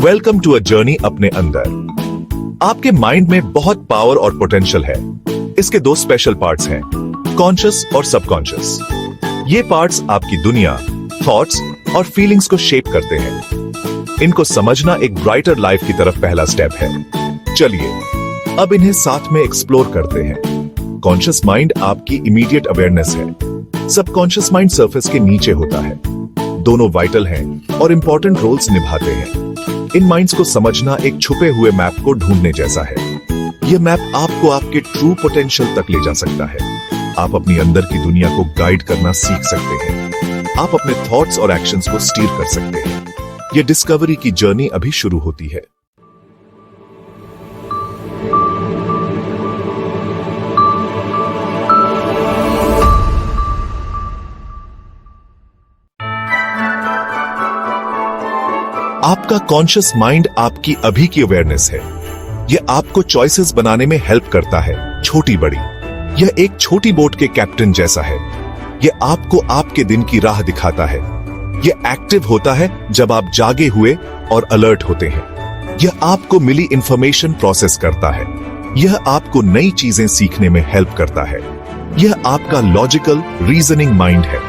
Welcome to a journey अपने अंदर। आपके माइंड में बहुत पावर और पोटेंशियल है। इसके दो स्पेशल पार्ट्स हैं, कॉन्शियस और सबकॉन्शियस। ये पार्ट्स आपकी दुनिया, थॉट्स और फीलिंग्स को शेप करते हैं। इनको समझना एक ब्राइटर लाइफ की तरफ पहला स्टेप है। चलिए अब इन्हें साथ में एक्सप्लोर करते हैं। कॉन्शियस माइंड आपकी इमीडिएट अवेयरनेस है। सबकॉन्शियस माइंड सरफेस के नीचे होता है। दोनों वाइटल हैं और इंपॉर्टेंट रोल्स निभाते हैं। इन माइंड्स को समझना एक छुपे हुए मैप को ढूंढने जैसा है। यह मैप आपको आपके ट्रू पोटेंशियल तक ले जा सकता है। आप अपनी अंदर की दुनिया को गाइड करना सीख सकते हैं। आप अपने थॉट्स और एक्शंस को स्टीयर कर सकते हैं। यह डिस्कवरी की जर्नी अभी शुरू होती है। आपका कॉन्शियस माइंड आपकी अभी की अवेयरनेस है। यह आपको चॉइसेस बनाने में हेल्प करता है, छोटी बड़ी। यह एक छोटी बोट के कैप्टन जैसा है। यह आपको आपके दिन की राह दिखाता है। यह एक्टिव होता है जब आप जागे हुए और अलर्ट होते हैं। यह आपको मिली इंफॉर्मेशन प्रोसेस करता है। यह आपको नई चीजें सीखने में हेल्प करता है। यह आपका लॉजिकल रीजनिंग माइंड है।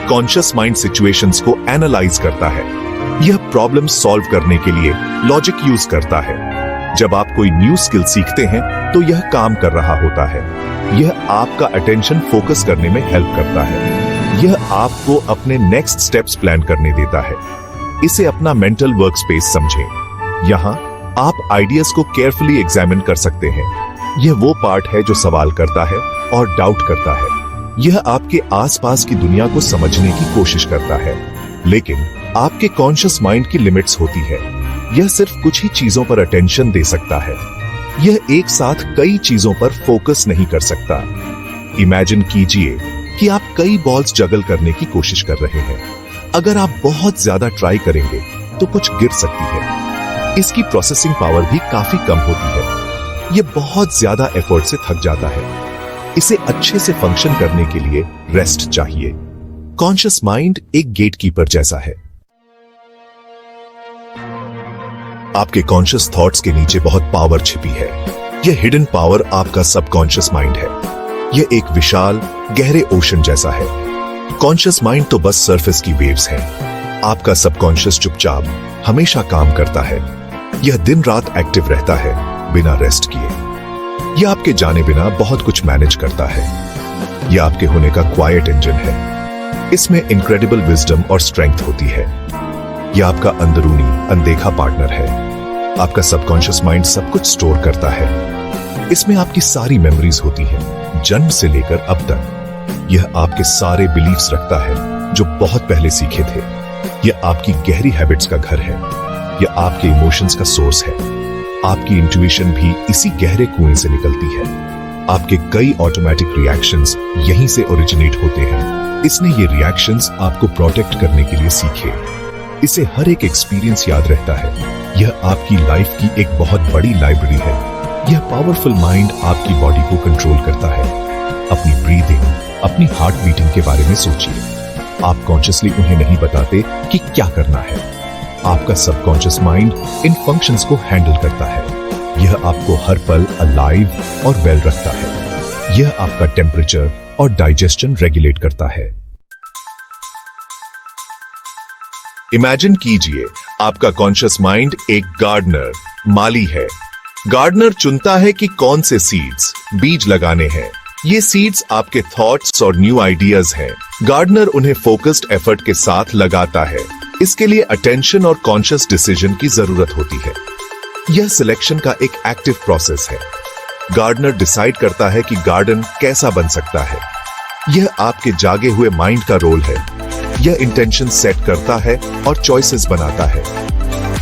कॉन्शियस माइंड सिचुएशंस को एनालाइज करता है। यह प्रॉब्लम सॉल्व करने के लिए लॉजिक यूज करता है। जब आप कोई न्यू स्किल सीखते हैं तो यह काम कर रहा होता है। यह आपका अटेंशन फोकस करने में हेल्प करता है। यह आपको अपने नेक्स्ट स्टेप्स प्लान करने देता है। इसे अपना मेंटल वर्क स्पेस समझें। यहाँ आप आइडियाज को केयरफुली एग्जामिन कर सकते हैं। यह वो पार्ट है जो सवाल करता है और डाउट करता है। यह आपके आसपास की दुनिया को समझने की कोशिश करता है। लेकिन आपके कॉन्शियस माइंड की लिमिट्स होती है। यह सिर्फ कुछ ही चीजों पर अटेंशन दे सकता है। यह एक साथ कई चीजों पर फोकस नहीं कर सकता। इमेजिन कीजिए कि आप कई बॉल्स जगल करने की कोशिश कर रहे हैं। अगर आप बहुत ज्यादा ट्राई करेंगे तो कुछ गिर सकती है। इसकी प्रोसेसिंग पावर भी काफी कम होती है। यह बहुत ज्यादा एफर्ट से थक जाता है। इसे अच्छे से फंक्शन करने के लिए रेस्ट चाहिए। कॉन्शियस माइंड एक गेटकीपर जैसा है। आपके कॉन्शियस थॉट्स के नीचे बहुत पावर छिपी है। यह हिडन पावर आपका सबकॉन्शियस माइंड है। यह एक विशाल गहरे ओशन जैसा है। कॉन्शियस माइंड तो बस सरफेस की वेव्स है। आपका सबकॉन्शियस चुपचाप हमेशा काम करता है। यह दिन रात एक्टिव रहता है बिना रेस्ट किए। यह आपके जाने बिना बहुत कुछ मैनेज करता है। यह आपके होने का क्वाइट इंजन है। इसमें इनक्रेडिबल विजडम और स्ट्रेंथ होती है। यह आपका अंदरूनी अनदेखा पार्टनर है। आपका सबकॉन्शियस माइंड सब कुछ स्टोर करता है। इसमें आपकी सारी मेमोरीज होती हैं, जन्म से लेकर अब तक। यह आपके सारे बिलीफ्स रखता है जो बहुत पहले सीखे थे। यह आपकी गहरी हैबिट्स का घर है। यह आपके इमोशंस का सोर्स है। आपकी इंट्यूशन भी इसी गहरे कुएं से निकलती है। आपके कई ऑटोमेटिक रिएक्शंस यहीं से ओरिजिनेट होते हैं। इसने ये रिएक्शंस आपको प्रोटेक्ट करने के लिए सीखे। इसे हर एक एक्सपीरियंस याद रहता है। यह आपकी लाइफ की एक बहुत बड़ी लाइब्रेरी है। यह पावरफुल माइंड आपकी बॉडी को कंट्रोल करता है। अपनी ब्रीदिंग, अपनी हार्ट बीटिंग के बारे में सोचिए। आप कॉन्शियसली उन्हें नहीं बताते कि क्या करना है। आपका सबकॉन्शियस माइंड इन फंक्शंस को हैंडल करता है। यह आपको हर पल अलाइव और वेल रखता है। यह आपका टेम्परेचर और डाइजेशन रेगुलेट करता है। इमेजिन कीजिए आपका कॉन्शियस माइंड एक गार्डनर, माली है। गार्डनर चुनता है कि कौन से सीड्स, बीज लगाने हैं। ये सीड्स आपके थॉट्स और न्यू आइडियाज हैं। गार्डनर उन्हें फोकस्ड एफर्ट के साथ लगाता है। इसके लिए अटेंशन और कॉन्शियस डिसीजन की जरूरत होती है। यह सिलेक्शन का एक एक्टिव प्रोसेस है। गार्डनर डिसाइड करता है कि गार्डन कैसा बन सकता है। यह आपके जागे हुए माइंड का रोल है। यह इंटेंशन सेट करता है और चॉइसेस बनाता है।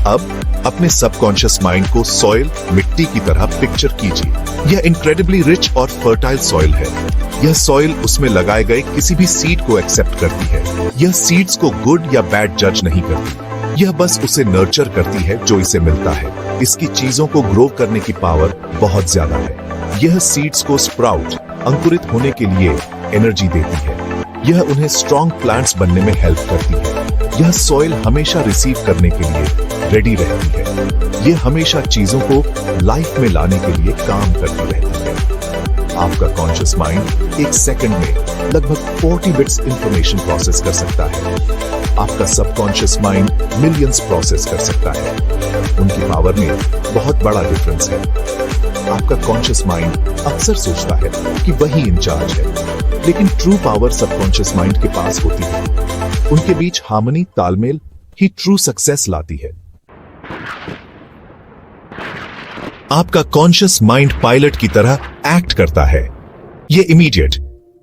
अब अपने सबकॉन्शियस माइंड को सॉइल, मिट्टी की तरह पिक्चर कीजिए। यह इनक्रेडिबली रिच और फर्टाइल सॉइल है। यह सॉइल उसमें लगाए गए किसी भी सीड को एक्सेप्ट करती है। यह सीड्स को गुड या बैड जज नहीं करती। यह बस उसे नर्चर करती है जो इसे मिलता है। इसकी चीजों को ग्रो करने की पावर बहुत ज्यादा है। यह सीड्स को स्प्राउट, अंकुरित होने के लिए एनर्जी देती है। यह उन्हें स्ट्रॉन्ग प्लांट्स बनने में हेल्प करती है। यह सॉइल हमेशा रिसीव करने के लिए रेडी रहती है। ये हमेशा चीजों को लाइफ में लाने के लिए काम करती रहती है। आपका कॉन्शियस माइंड एक सेकंड में लगभग 40 बिट्स इंफॉर्मेशन प्रोसेस कर सकता है। आपका सबकॉन्शियस माइंड मिलियंस प्रोसेस कर सकता है। उनकी पावर में बहुत बड़ा डिफरेंस है। आपका कॉन्शियस माइंड अक्सर सोचता है कि वही इंचार्ज है, लेकिन ट्रू पावर सबकॉन्शियस माइंड के पास होती है। उनके बीच हार्मनी, तालमेल ही ट्रू सक्सेस लाती है। आपका कॉन्शियस माइंड पायलट की तरह एक्ट करता है। यह इमीडिएट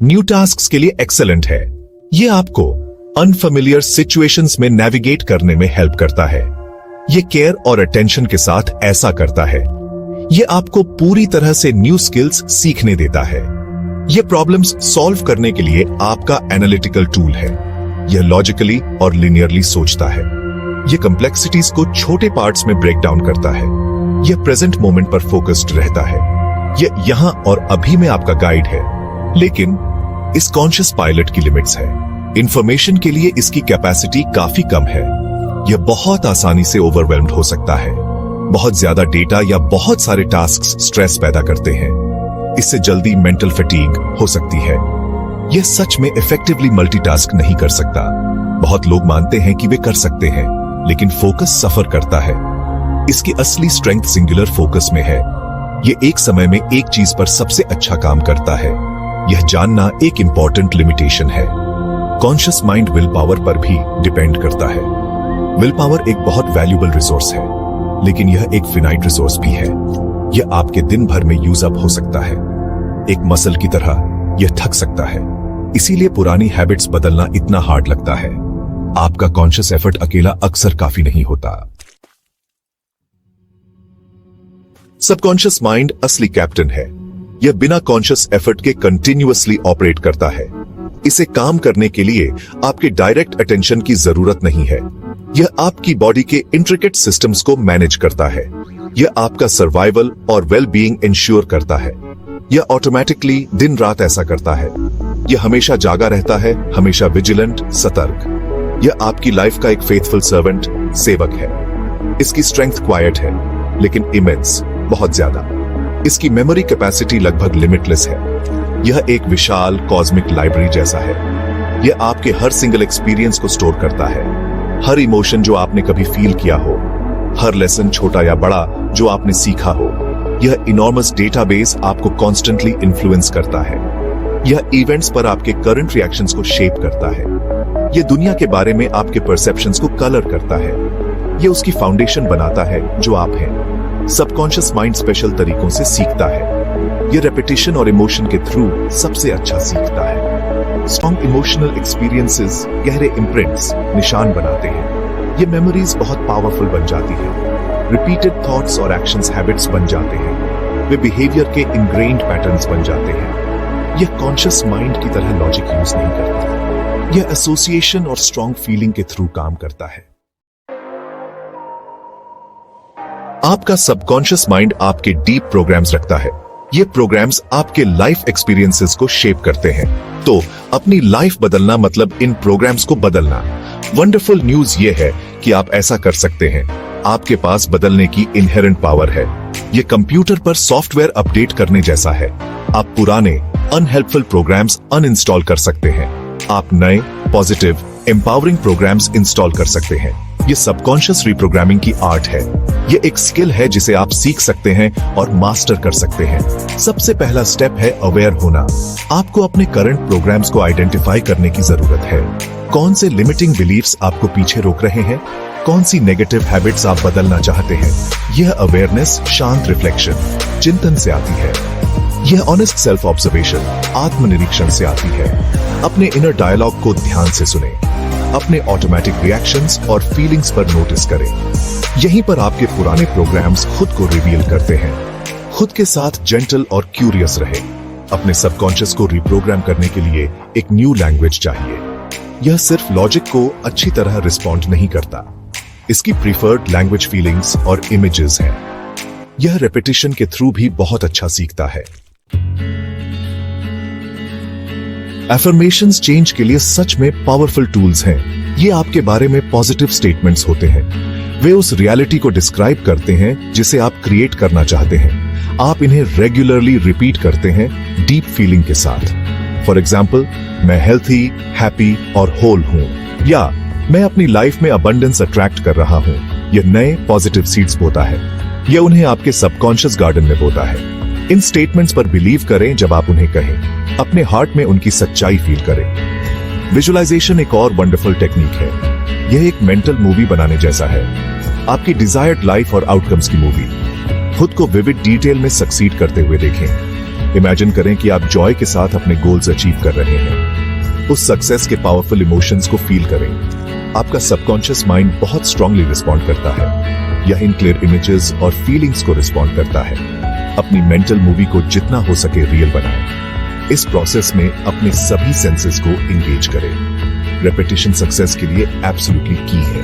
न्यू टास्क्स के लिए एक्सेलेंट है। यह आपको अनफेमिलियर सिचुएशंस में नेविगेट करने में हेल्प करता है। यह केयर और अटेंशन के साथ ऐसा करता है। यह आपको पूरी तरह से न्यू स्किल्स सीखने देता है। यह प्रॉब्लम्स सॉल्व करने के लिए आपका एनालिटिकल टूल है। यह लॉजिकली और लिनियरली सोचता है। यह कॉम्प्लेक्सिटीज को छोटे पार्ट्स में ब्रेक डाउन करता है। यह प्रेजेंट मोमेंट पर फोकस्ड रहता है। यह यहां और अभी में आपका गाइड है। लेकिन इस कॉन्शियस पायलट की लिमिट्स है। इंफॉर्मेशन के लिए इसकी कैपेसिटी काफी कम है। यह बहुत आसानी से ओवरवेल्म्ड हो सकता है। बहुत ज्यादा डेटा या बहुत सारे टास्क्स स्ट्रेस पैदा करते हैं। इससे जल्दी मेंटल फटीग हो सकती है। यह सच में इफेक्टिवली मल्टीटास्क नहीं कर सकता। बहुत लोग मानते हैं कि वे कर सकते हैं, लेकिन फोकस सफर करता है। इसकी असली स्ट्रेंथ सिंगुलर फोकस में है। यह एक समय में एक चीज पर सबसे अच्छा काम करता है। यह जानना एक इंपॉर्टेंट लिमिटेशन है। कॉन्शियस माइंड विल पावर पर भी डिपेंड करता है। विल पावर एक बहुत वैल्यूबल रिसोर्स है, लेकिन यह एक फिनाइट रिसोर्स भी है। यह आपके दिन भर में यूज अप हो सकता है। एक मसल की तरह यह थक सकता है। इसीलिए पुरानी हैबिट्स बदलना इतना हार्ड लगता है। आपका कॉन्शियस एफर्ट अकेला अक्सर काफी नहीं होता। सबकॉन्शियस माइंड असली कैप्टन है। यह बिना कॉन्शियस एफर्ट के कंटिन्यूअसली ऑपरेट करता है। इसे काम करने के लिए आपके डायरेक्ट अटेंशन की जरूरत नहीं है। यह आपकी बॉडी के इंट्रिकेट सिस्टम्स को मैनेज करता है। यह आपका सर्वाइवल और वेल बीइंग इंश्योर करता है। यह ऑटोमेटिकली दिन रात ऐसा करता है। यह हमेशा जागा रहता है, हमेशा विजिलेंट, सतर्क। यह आपकी लाइफ का एक फेथफुल सर्वेंट, सेवक है। इसकी स्ट्रेंथ क्वाइट है, लेकिन इमेंस, बहुत ज्यादा। इसकी मेमोरी कैपेसिटी लगभग लिमिटलेस है। यह एक विशाल कॉस्मिक लाइब्रेरी जैसा है। यह आपके हर सिंगल एक्सपीरियंस को स्टोर करता है। हर इमोशन जो आपने कभी फील किया हो, हर लेसन छोटा या बड़ा जो आपने सीखा हो। यह इनॉर्मस डेटाबेस आपको कॉन्स्टेंटली इन्फ्लुएंस करता है। यह इवेंट्स पर आपके करंट रिएक्शंस को शेप करता है। यह दुनिया के बारे में आपके परसेप्शंस को कलर करता है। यह उसकी फाउंडेशन बनाता है जो आप हैं। सबकॉन्शियस माइंड स्पेशल तरीकों से सीखता है। यह रेपिटेशन और इमोशन के थ्रू सबसे अच्छा सीखता है। स्ट्रॉन्ग इमोशनल एक्सपीरियंसेस गहरे इम्प्रिंट्स, निशान बनाते हैं। ये मेमोरीज बहुत पावरफुल बन जाती हैं। रिपीटेड थॉट्स और एक्शंस हैबिट्स बन जाते हैं। वे बिहेवियर के इनग्रेन्ड पैटर्न्स बन जाते हैं। यह कॉन्शियस माइंड की तरह लॉजिक यूज नहीं करता। यह एसोसिएशन और स्ट्रॉन्ग फीलिंग के थ्रू काम करता है। आपका सबकॉन्शियस माइंड आपके डीप प्रोग्राम्स रखता है। ये प्रोग्राम्स आपके लाइफ एक्सपीरियंसेस को शेप करते हैं। तो अपनी लाइफ बदलना मतलब इन प्रोग्राम्स को बदलना। वंडरफुल न्यूज ये है कि आप ऐसा कर सकते हैं। आपके पास बदलने की इनहेरेंट पावर है। ये कंप्यूटर पर सॉफ्टवेयर अपडेट करने जैसा है। आप पुराने अनहेल्पफुल प्रोग्राम्स अनइंस्टॉल कर सकते हैं। आप नए पॉजिटिव एम्पावरिंग प्रोग्राम्स इंस्टॉल कर सकते हैं। ये सबकॉन्शियस रिप्रोग्रामिंग की आर्ट है। ये एक स्किल है जिसे आप सीख सकते हैं और मास्टर कर सकते हैं। सबसे पहला स्टेप है अवेयर होना। आपको अपने करंट प्रोग्राम्स को आइडेंटिफाई करने की जरूरत है। कौन से लिमिटिंग बिलीफ्स आपको पीछे रोक रहे हैं? कौन सी नेगेटिव हैबिट्स आप बदलना चाहते हैं? यह अवेयरनेस शांत रिफ्लेक्शन, चिंतन से आती है। यह ऑनेस्ट सेल्फ ऑब्जर्वेशन, आत्मनिरीक्षण से आती है। अपने इनर डायलॉग को ध्यान से सुने। अपने ऑटोमेटिक रिएक्शंस और फीलिंग्स पर नोटिस करें। यहीं पर आपके पुराने प्रोग्राम्स खुद को रिवील करते हैं। खुद के साथ जेंटल और क्यूरियस रहे। अपने सबकॉन्शियस को रिप्रोग्राम करने के लिए एक न्यू लैंग्वेज चाहिए। यह सिर्फ लॉजिक को अच्छी तरह रिस्पॉन्ड नहीं करता। इसकी प्रीफर्ड लैंग्वेज फीलिंग्स और इमेजेस हैं। यह रेपिटेशन के थ्रू भी बहुत अच्छा सीखता है। एफर्मेशंस चेंज के लिए सच में पावरफुल टूल्स हैं। ये आपके बारे में पॉजिटिव स्टेटमेंट्स होते हैं। वे उस रियलिटी को डिस्क्राइब करते हैं जिसे आप क्रिएट करना चाहते हैं। आप इन्हें रेगुलरली रिपीट करते हैं डीप फीलिंग के साथ। फॉर एग्जाम्पल, मैं हेल्थी, हैप्पी और होल हूं, या मैं अपनी लाइफ में अबंडेंस अट्रैक्ट कर रहा हूं। यह नए पॉजिटिव सीड्स बोता है। यह उन्हें आपके सबकॉन्शियस गार्डन में बोता है। इन स्टेटमेंट्स पर बिलीव करें जब आप उन्हें कहें। अपने हार्ट में उनकी सच्चाई फील करें। विजुअलाइजेशन एक और वंडरफुल टेक्निक है। यह एक मेंटल मूवी बनाने जैसा है। आपकी डिजायर्ड लाइफ और आउटकम्स की मूवी। खुद को विविड डिटेल में सक्सीड करते हुए देखें। इमेजिन करें कि आप जॉय के साथ अपने गोल्स अचीव कर रहे हैं। उस सक्सेस के पावरफुल इमोशंस को फील करें। आपका सबकॉन्शियस माइंड बहुत स्ट्रांगली रिस्पॉन्ड करता है। यह इन क्लियर इमेजेस और फीलिंग्स को रिस्पॉन्ड करता है। अपनी मेंटल मूवी को जितना हो सके रियल बनाएं। इस प्रोसेस में अपने सभी सेंसेस को एंगेज करें। रेपिटेशन सक्सेस के लिए एब्सोल्युटली की है।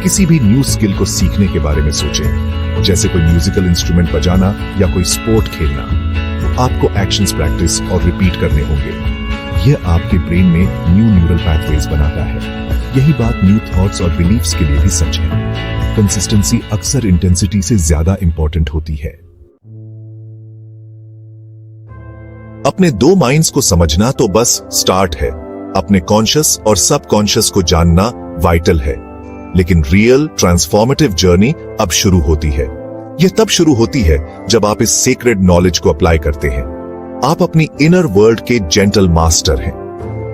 किसी भी न्यू स्किल को सीखने के बारे में सोचें, जैसे कोई म्यूजिकल इंस्ट्रूमेंट बजाना या कोई स्पोर्ट खेलना। आपको एक्शंस प्रैक्टिस और रिपीट करने होंगे। यह आपके ब्रेन में न्यू न्यूरल पैथवेज बनाता है। यही बात न्यू थॉट्स और बिलीफ्स के लिए भी सच है। कंसिस्टेंसी अक्सर इंटेंसिटी से ज्यादा इंपॉर्टेंट होती है। अपने दो माइंड्स को समझना तो बस स्टार्ट है। अपने कॉन्शियस और सबकॉन्शियस को जानना वाइटल है। लेकिन रियल ट्रांसफॉर्मेटिव जर्नी अब शुरू होती है। यह तब शुरू होती है जब आप इस सीक्रेट नॉलेज को अप्लाई करते हैं। आप अपनी इनर वर्ल्ड के जेंटल मास्टर हैं।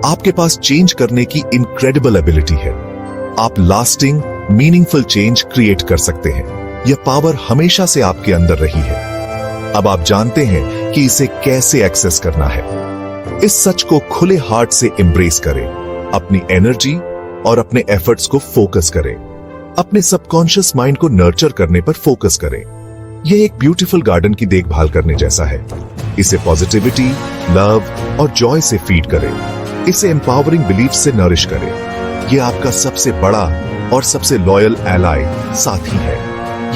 आपके पास चेंज करने की इनक्रेडिबल एबिलिटी है। आप लास्टिंग मीनिंगफुल चेंज क्रिएट कर सकते हैं। यह पावर हमेशा से आपके अंदर रही है। अब आप जानते हैं कि इसे कैसे एक्सेस करना है। इस सच को खुले हार्ट से एम्ब्रेस करें। अपनी एनर्जी और अपने एफर्ट्स को फोकस करें। अपने सबकॉन्शियस माइंड को नर्चर करने पर फोकस करें। यह एक ब्यूटीफुल गार्डन की देखभाल करने जैसा है। इसे पॉजिटिविटी, लव और जॉय से फीड करें। इसे एम्पावरिंग बिलीफ से नरिश करें। यह आपका सबसे बड़ा और सबसे लॉयल एलाई साथी है।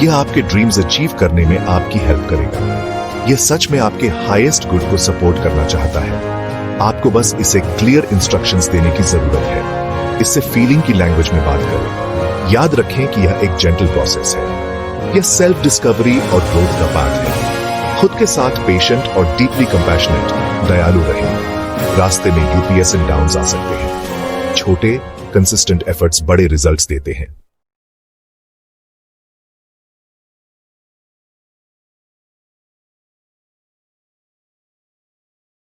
यह आपके ड्रीम्स अचीव करने में आपकी हेल्प करेगा। यह सच में आपके हाईएस्ट गुड को सपोर्ट करना चाहता है। आपको बस इसे क्लियर इंस्ट्रक्शंस देने की जरूरत है। इससे फीलिंग की लैंग्वेज में बात करें। याद रखें कि यह एक जेंटल प्रोसेस है। यह सेल्फ डिस्कवरी और ग्रोथ का पाथ है। खुद के साथ पेशेंट और डीपली कंपैशनेट, दयालु रहें। रास्ते में यूपीएस एंड डाउन्स आ सकते हैं। छोटे कंसिस्टेंट एफर्ट्स बड़े रिजल्ट्स देते हैं।